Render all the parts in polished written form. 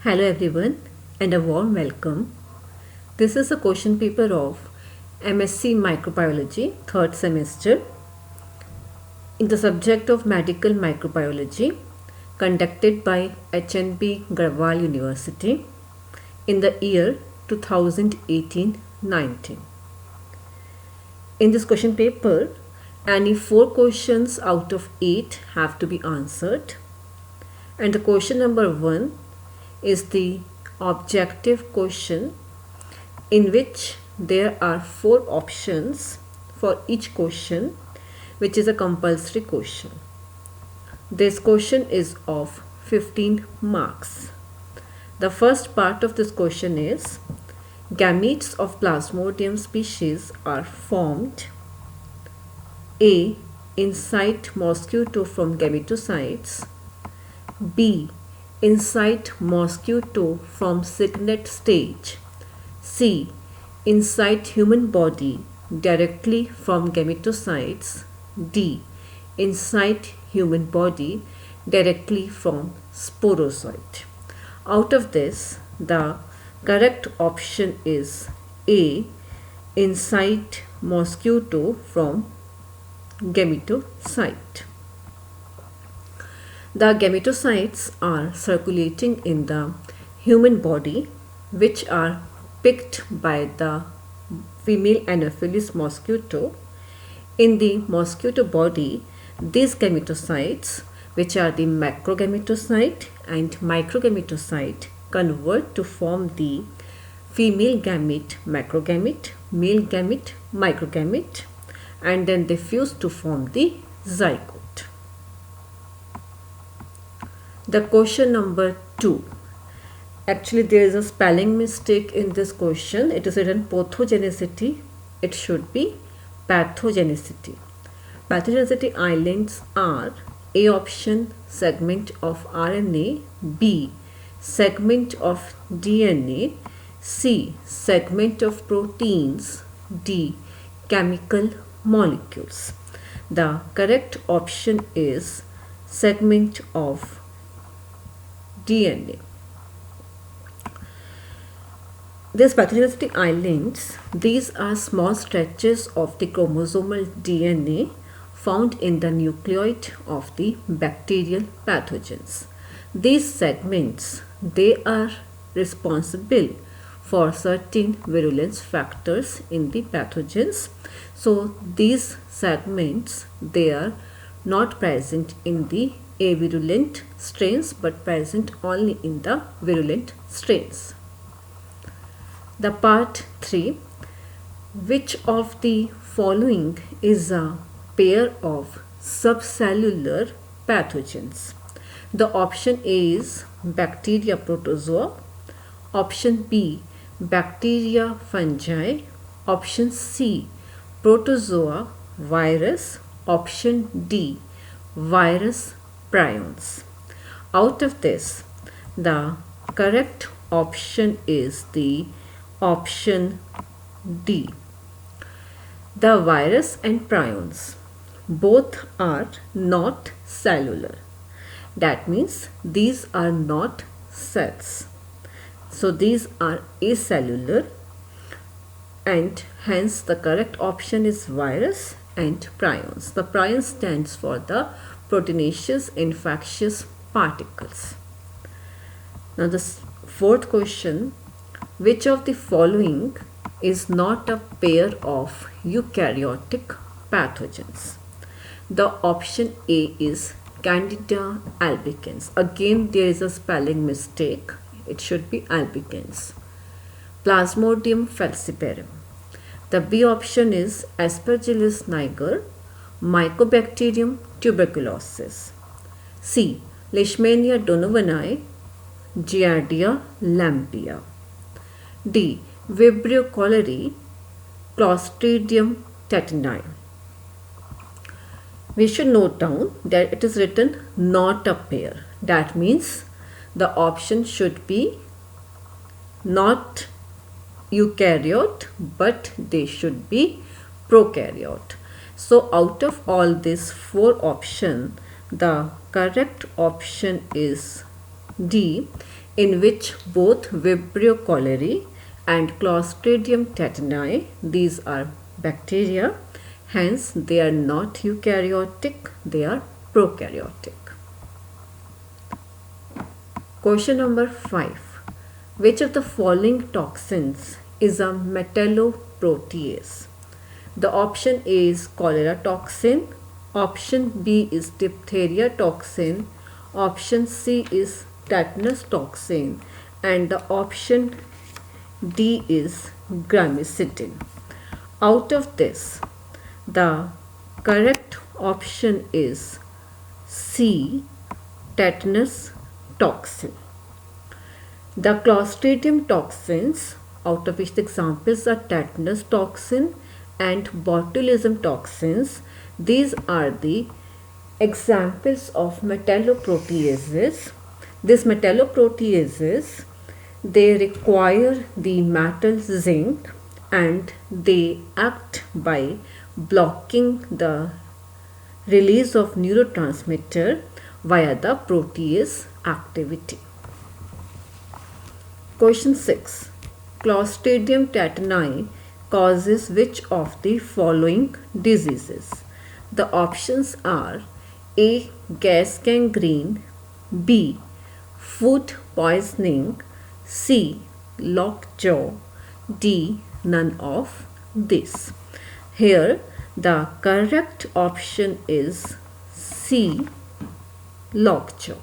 Hello everyone and a warm welcome. This is a question paper of MSc Microbiology, third semester, in the subject of Medical Microbiology, conducted by HNB Garhwal University in the year 2018-19. In this question paper, any 4 questions out of 8 have to be answered, and the question number 1 is the objective question, in which there are 4 options for each question, which is a compulsory question. This question is of 15 marks. The first part of this question is: gametes of Plasmodium species are formed A. inside mosquito from gametocytes, B. inside mosquito from cygnet stage, C. inside human body directly from gametocytes, D. inside human body directly from sporozoite. Out of this, the correct option is A. inside mosquito from gametocyte. The gametocytes are circulating in the human body, which are picked by the female Anopheles mosquito. In the mosquito body, these gametocytes, which are the macrogametocyte and microgametocyte, convert to form the female gamete macrogamete, male gamete microgamete, and then they fuse to form the zygote. The question number 2. Actually, there is a spelling mistake in this question. It is written pathogenicity. It should be pathogenicity. Pathogenicity islands are: A option, segment of RNA, B, segment of DNA, C, segment of proteins, D, chemical molecules. The correct option is segment of DNA. These pathogenicity islands, these are small stretches of the chromosomal DNA found in the nucleoid of the bacterial pathogens. These segments, they are responsible for certain virulence factors in the pathogens. So these segments, they are not present in the avirulent strains but present only in the virulent strains. The part 3. Which of the following is a pair of subcellular pathogens? The option A is bacteria protozoa, option B bacteria fungi, option C protozoa virus, option D virus prions. Out of this, the correct option is the option D. The virus and prions, both are not cellular. That means these are not cells. So these are acellular, and hence the correct option is virus and prions. The prion stands for the proteinaceous infectious particles. Now the fourth question: which of the following is not a pair of eukaryotic pathogens? The option A is Candida albicans. Again, there is a spelling mistake. It should be albicans. Plasmodium falciparum. The B option is Aspergillus niger, Mycobacterium tuberculosis. C. Leishmania donovani, Giardia lampia. D. Vibrio cholerae, Clostridium tetani. We should note down that it is written not a pair. That means the option should be not eukaryote, but they should be prokaryote. So out of all these 4 options, the correct option is D. in which both Vibrio cholerae and Clostridium tetani, these are bacteria, hence they are not eukaryotic, they are prokaryotic. Question number 5. Which of the following toxins is a metalloprotease? The option A is cholera toxin, option B is diphtheria toxin, option C is tetanus toxin, and the option D is gramicidin. Out of this, the correct option is C, tetanus toxin. The Clostridium toxins, out of which the examples are tetanus toxin and botulism toxins, these are the examples of metalloproteases. These metalloproteases, they require the metal zinc and they act by blocking the release of neurotransmitter via the protease activity. Question 6. Clostridium tetani causes which of the following diseases? The options are A. Gas gangrene, B. Food poisoning, C. Lockjaw, D. None of this. Here the correct option is C. Lockjaw.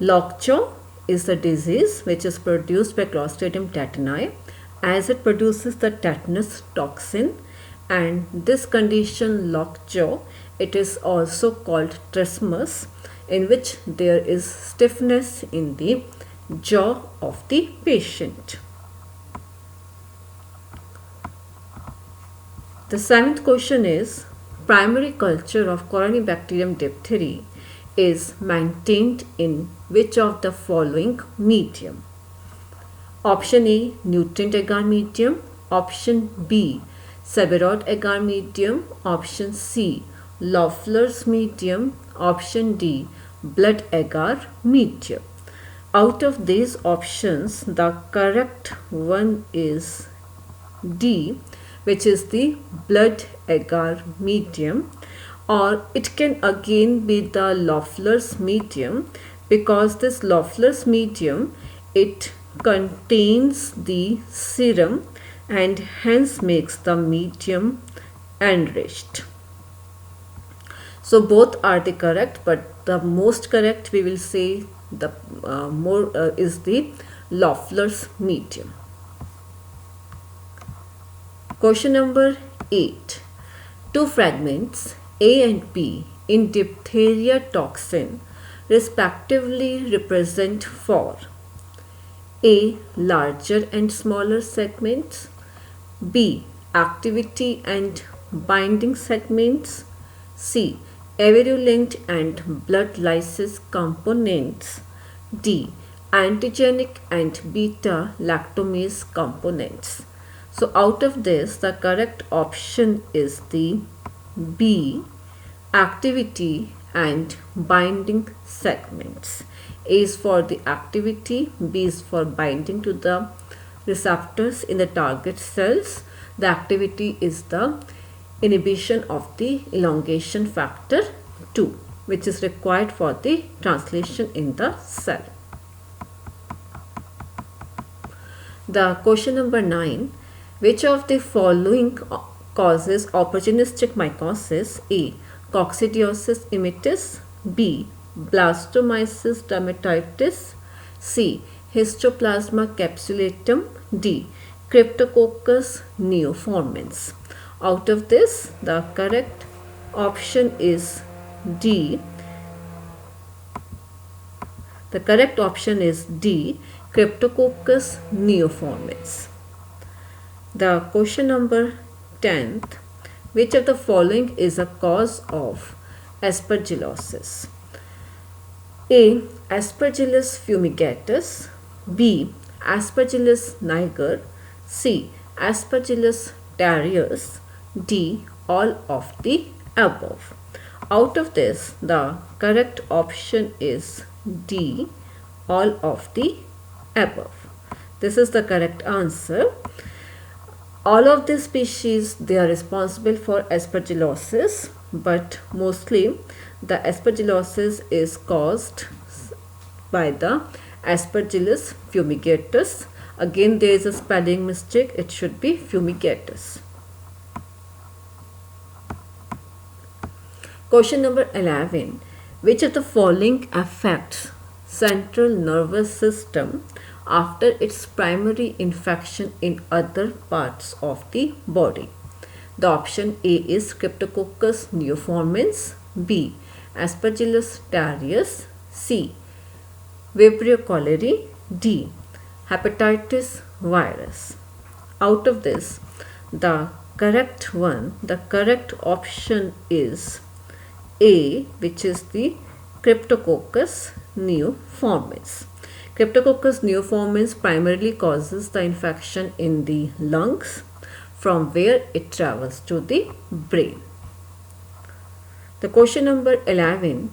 Lockjaw is the disease which is produced by Clostridium tetani as it produces the tetanus toxin, and this condition lockjaw, it is also called trismus, in which there is stiffness in the jaw of the patient. The 7th question is, primary culture of Corynebacterium diphtheri is maintained in which of the following medium? Option A, nutrient agar medium, option B, Severoid agar medium, option C, Loeffler's medium, option D, blood agar medium. Out of these options, the correct one is D, which is the blood agar medium, or it can again be the Loeffler's medium, because this Loeffler's medium, it contains the serum and hence makes the medium enriched. So both are the correct, but the most correct we will say the more is the Loeffler's medium. Question number 8. Two fragments A and B in diphtheria toxin respectively represent for A. Larger and smaller segments, B. Activity and binding segments, C. Virulent and blood lysis components, D. Antigenic and beta lactamase components. So out of this, the correct option is the B, activity and binding segments. A is for the activity, B is for binding to the receptors in the target cells. The activity is the inhibition of the elongation factor 2, which is required for the translation in the cell. The question number 9. Which of the following causes opportunistic mycosis? A. Coccidiosis immitis, B. Blastomyces dermatitis, C. Histoplasma capsulatum, D. Cryptococcus neoformans. Out of this, the correct option is D. The correct option is D. Cryptococcus neoformans. The question number 10th. Which of the following is a cause of aspergillosis? A. Aspergillus fumigatus, B. Aspergillus niger, C. Aspergillus tertius, D. All of the above. Out of this, the correct option is D. all of the above. This is the correct answer. All of these species, they are responsible for aspergillosis, but mostly the aspergillosis is caused by the Aspergillus fumigatus. Again, there is a spelling mistake. It should be fumigatus. Question number 11. Which of the following affects central nervous system after its primary infection in other parts of the body? The option A is Cryptococcus neoformans, B Aspergillus tertius, C Vibrio cholerae, D hepatitis virus. Out of this, the correct option is A, which is the Cryptococcus neoformans. Cryptococcus neoformans primarily causes the infection in the lungs, from where it travels to the brain. The question number 11.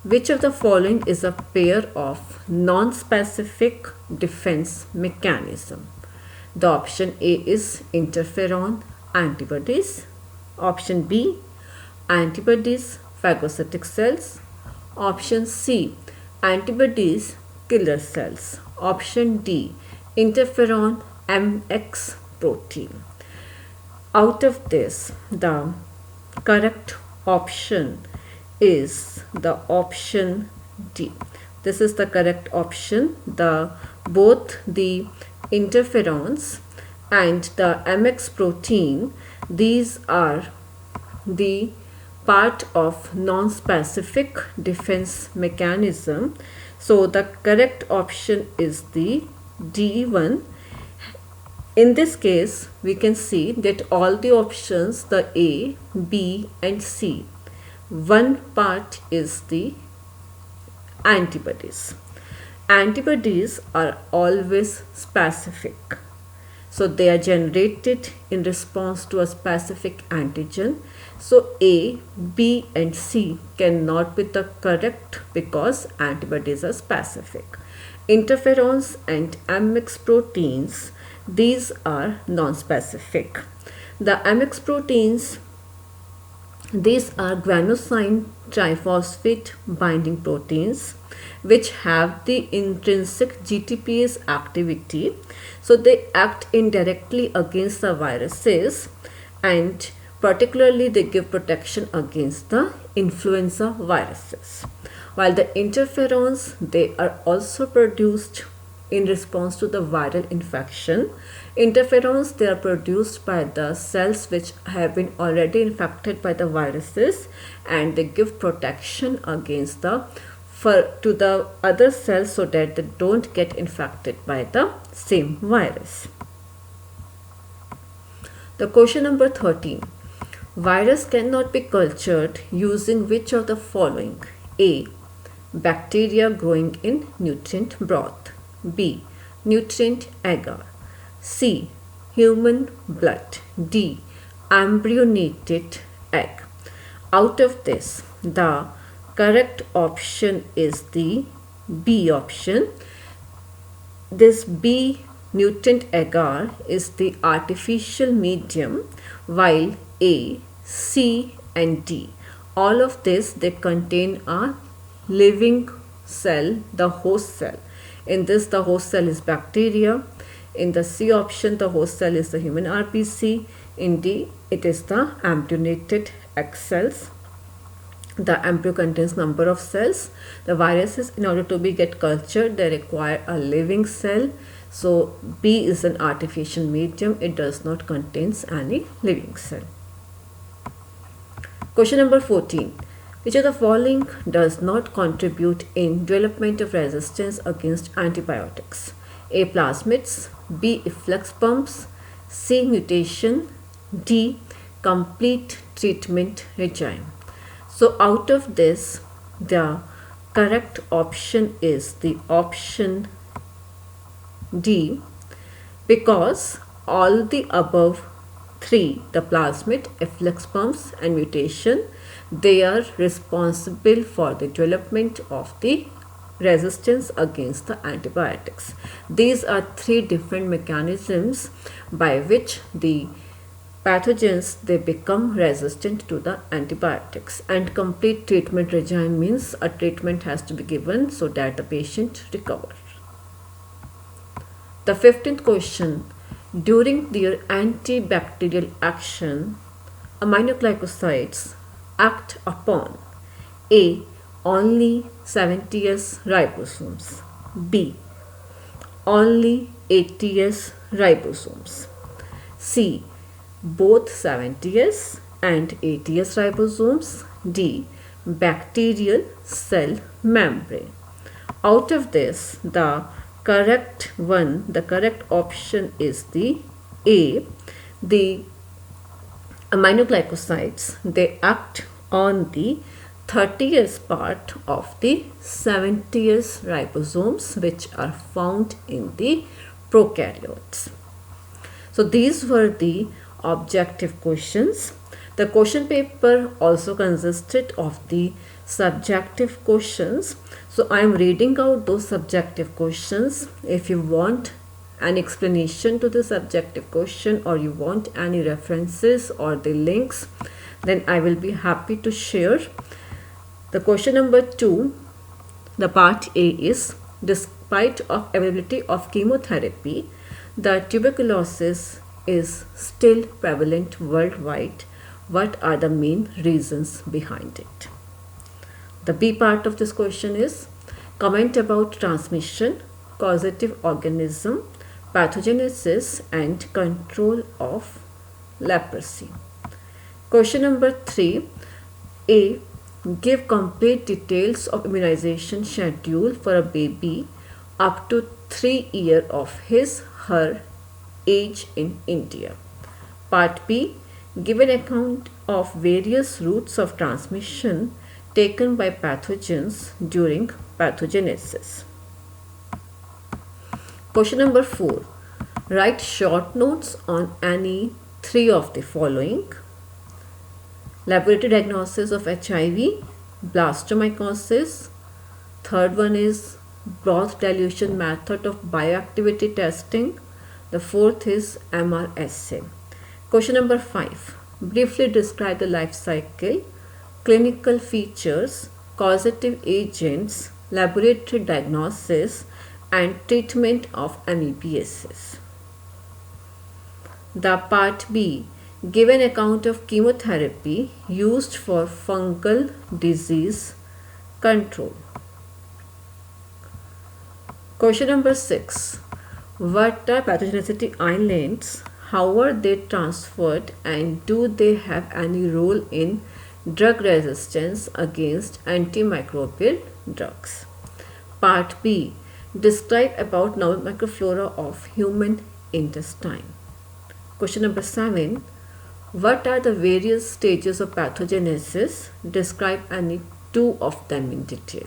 Which of the following is a pair of non-specific defense mechanism? The option A is interferon antibodies. Option B, antibodies phagocytic cells. Option C, antibodies killer cells. Option D, interferon MX protein. Out of this, the correct option is the option D. This is the correct option. Both the interferons and the MX protein, these are the part of non-specific defense mechanism. So the correct option is the D1. In this case, we can see that all the options, the A, B and C, one part is the antibodies. Antibodies are always specific. So they are generated in response to a specific antigen. So A, B and C cannot be the correct because antibodies are specific. Interferons and MX proteins, these are non-specific. The MX proteins, these are guanosine triphosphate binding proteins which have the intrinsic GTPase activity. So they act indirectly against the viruses, and particularly they give protection against the influenza viruses. While the interferons, they are also produced in response to the viral infection. Interferons, they are produced by the cells which have been already infected by the viruses, and they give protection against to the other cells so that they don't get infected by the same virus. The question number 13. Virus cannot be cultured using which of the following? A, bacteria growing in nutrient broth. B, nutrient agar. C, human blood. D, embryonated egg. Out of this, the correct option is the B option. This B, nutrient agar, is the artificial medium, while A, C and D, all of this, they contain a living cell, the host cell. In this, the host cell is bacteria. In the C option, the host cell is the human RPC. In D, it is the embryonated egg cells. The embryo contains number of cells. The viruses, in order to get cultured, they require a living cell. So B is an artificial medium. It does not contain any living cell. Question number 14. Which of the following does not contribute in development of resistance against antibiotics? A, plasmids. B, efflux pumps. C, mutation. D, complete treatment regime. So out of this, the correct option is the option D, because all the above three, the plasmid, efflux pumps and mutation, they are responsible for the development of the resistance against the antibiotics. These are three different mechanisms by which the pathogens they become resistant to the antibiotics. And complete treatment regime means a treatment has to be given so that the patient recovers. The 15th question, during their antibacterial action, aminoglycosides act upon A. Only 70S ribosomes, B. Only 80S ribosomes, C. Both 70S and 80S ribosomes, D. Bacterial cell membrane. Out of this, the correct option is the A. The aminoglycosides, they act on the 30S part of the 70S ribosomes which are found in the prokaryotes. So these were the objective questions. The question paper also consisted of the subjective questions. So I am reading out those subjective questions. If you want an explanation to the subjective question or you want any references or the links, then I will be happy to share. The question number 2, the part A is, despite of availability of chemotherapy, the tuberculosis is still prevalent worldwide. What are the main reasons behind it? The B part of this question is, comment about transmission, causative organism, pathogenesis and control of leprosy. Question number 3, A. Give complete details of immunization schedule for a baby up to 3 years of her age in India. Part B. Give an account of various routes of transmission taken by pathogens during pathogenesis. Question number 4. Write short notes on any 3 of the following. Laboratory diagnosis of HIV, blastomycosis. Third one is broth dilution method of bioactivity testing. The fourth is MRSA. Question number 5. Briefly describe the life cycle, clinical features, causative agents, laboratory diagnosis and treatment of amoebiasis. The part B. Give an account of chemotherapy used for fungal disease control. Question number 6. What are pathogenicity islands? How are they transferred and do they have any role in drug resistance against antimicrobial drugs? Part B. Describe about novel microflora of human intestine. Question number 7. What are the various stages of pathogenesis? Describe any 2 of them in detail.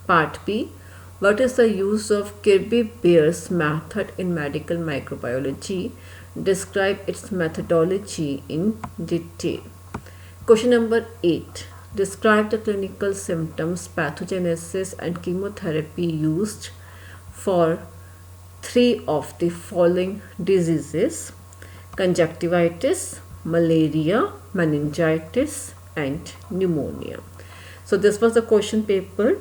Part B. What is the use of Kirby-Beer's method in medical microbiology? Describe its methodology in detail. Question number 8. Describe the clinical symptoms, pathogenesis and chemotherapy used for 3 of the following diseases: conjunctivitis, malaria, meningitis and pneumonia. So this was the question paper.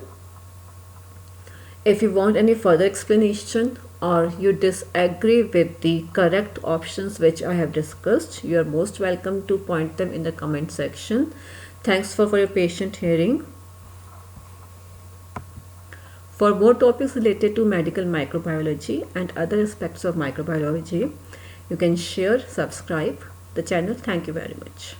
If you want any further explanation or you disagree with the correct options which I have discussed, you are most welcome to point them in the comment section. Thanks for your patient hearing. For more topics related to medical microbiology and other aspects of microbiology, you can share, subscribe the channel. Thank you very much.